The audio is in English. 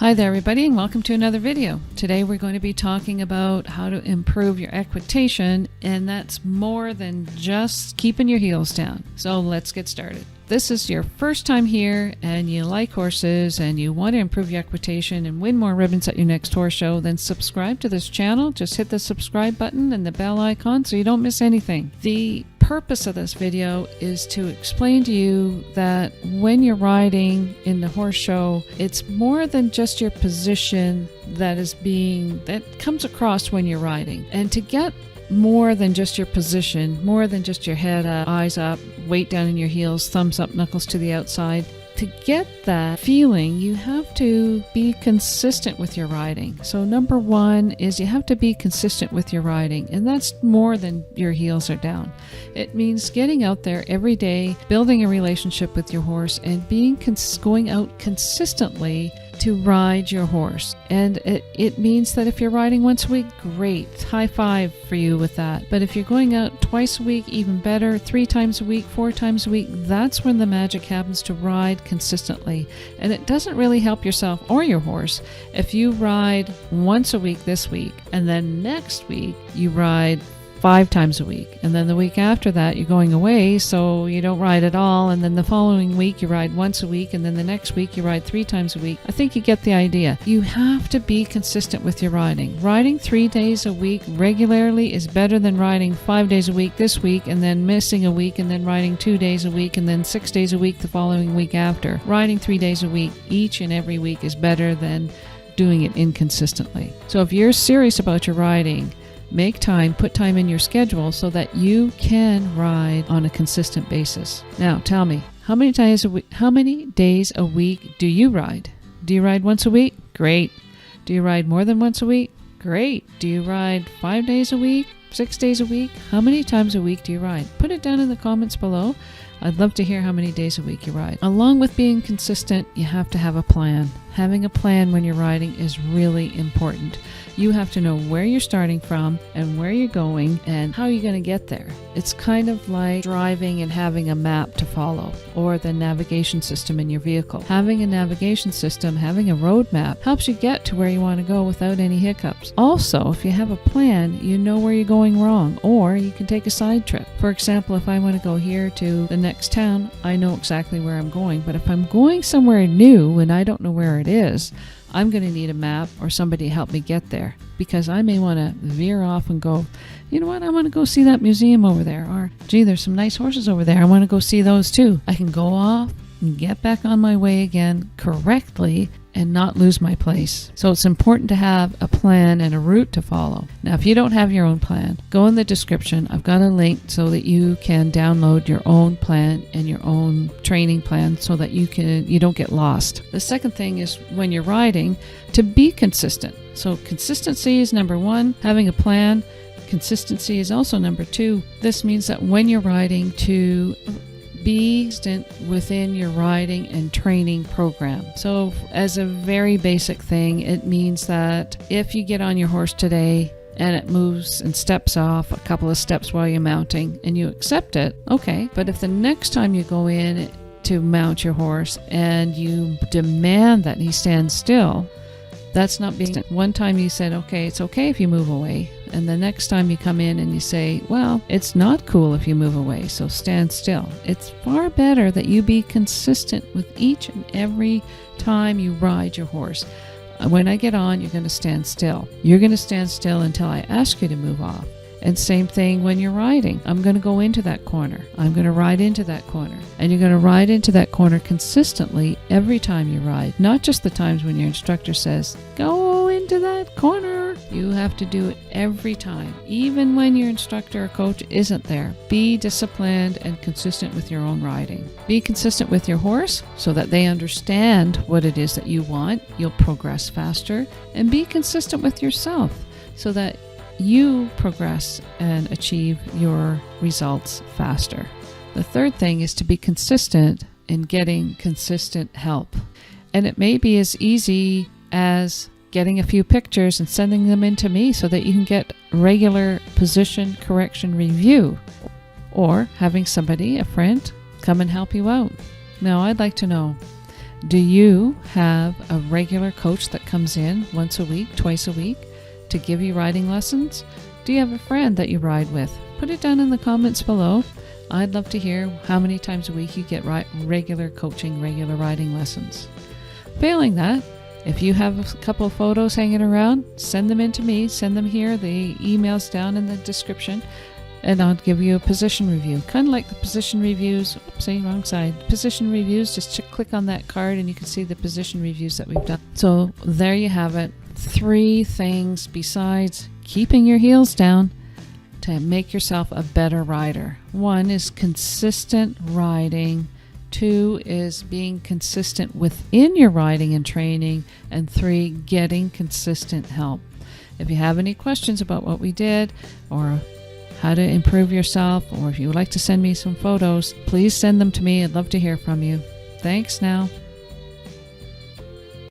Hi there everybody, and welcome to another video. Today we're going to be talking about how to improve your equitation, and that's more than just keeping your heels down. So let's get started. This is your first time here and you like horses and you want to improve your equitation and win more ribbons at your next horse show, then subscribe to this channel. Just hit the subscribe button and the bell icon so you don't miss anything. The purpose of this video is to explain to you that when you're riding in the horse show, it's more than just your position that comes across when you're riding. And to get more than just your position, more than just your head up, eyes up, weight down in your heels, thumbs up, knuckles to the outside. To get that feeling, you have to be consistent with your riding. So number one is you have to be consistent with your riding, and that's more than your heels are down. It means getting out there every day, building a relationship with your horse, and going out consistently to ride your horse. And it means that if you're riding once a week, great, high five for you with that. But if you're going out twice a week, even better, 3 times a week, 4 times a week, that's when the magic happens, to ride consistently. And it doesn't really help yourself or your horse if you ride once a week this week, and then next week you ride 5 times a week, and then the week after that you're going away, so you don't ride at all, and then the following week you ride once a week, and then the next week you ride 3 times a week. I think you get the idea. You have to be consistent with your riding. Riding 3 days a week regularly is better than riding 5 days a week this week and then missing a week, and then riding 2 days a week and then 6 days a week the following week after. Riding 3 days a week each and every week is better than doing it inconsistently. So if you're serious about your riding, make time, put time in your schedule so that you can ride on a consistent basis. Now, tell me, how many days a week do you ride? Do you ride once a week? Great. Do you ride more than once a week? Great. Do you ride 5 days a week? 6 days a week? How many times a week do you ride? Put it down in the comments below. I'd love to hear how many days a week you ride. Along with being consistent, you have to have a plan. Having a plan when you're riding is really important. You have to know where you're starting from and where you're going and how you're going to get there. It's kind of like driving and having a map to follow, or the navigation system in your vehicle. Having a navigation system, having a road map, helps you get to where you want to go without any hiccups. Also, if you have a plan, you know where you're going wrong, or you can take a side trip. For example, if I want to go here to the next town, I know exactly where I'm going. But if I'm going somewhere new and I don't know where it is, I'm going to need a map or somebody to help me get there, because I may want to veer off and go, you know what, I want to go see that museum over there, or gee, there's some nice horses over there, I want to go see those too. I can go off and get back on my way again correctly and not lose my place. So it's important to have a plan and a route to follow. Now, if you don't have your own plan, go in the description. I've got a link so that you can download your own plan and your own training plan so that you don't get lost. The second thing is, when you're riding, to be consistent. So consistency is number 1, having a plan. Consistency is also number 2. This means that when you're riding, to be consistent within your riding and training program. So as a very basic thing, it means that if you get on your horse today and it moves and steps off a couple of steps while you're mounting and you accept it, okay. But if the next time you go in to mount your horse and you demand that he stand still, that's not being consistent. One time you said, okay, it's okay if you move away. And the next time you come in and you say, well, it's not cool if you move away, so stand still. It's far better that you be consistent with each and every time you ride your horse. When I get on, you're going to stand still. You're going to stand still until I ask you to move off. And same thing when you're riding. I'm going to go into that corner. I'm going to ride into that corner. And you're going to ride into that corner consistently every time you ride. Not just the times when your instructor says, go into that corner. You have to do it every time. Even when your instructor or coach isn't there. Be disciplined and consistent with your own riding. Be consistent with your horse so that they understand what it is that you want. You'll progress faster. And be consistent with yourself so that you progress and achieve your results faster. The third thing is to be consistent in getting consistent help. And it may be as easy as getting a few pictures and sending them in to me so that you can get regular position correction review, or having somebody, a friend, come and help you out. Now, I'd like to know, Do you have a regular coach that comes in once a week, twice a week to give you riding lessons? Do you have a friend that you ride with? Put it down in the comments below. I'd love to hear how many times a week you get regular coaching, regular riding lessons. Failing that, if you have a couple of photos hanging around, send them in to me. Send them here. The email's down in the description, and I'll give you a position review. Kind of like the position reviews. Oopsie, wrong side. Position reviews, just click on that card and you can see the position reviews that we've done. So there you have it. 3 things besides keeping your heels down to make yourself a better rider. 1 is consistent riding. 2 is being consistent within your riding and training. And 3, getting consistent help. If you have any questions about what we did or how to improve yourself, or if you would like to send me some photos, please send them to me. I'd love to hear from you. Thanks now.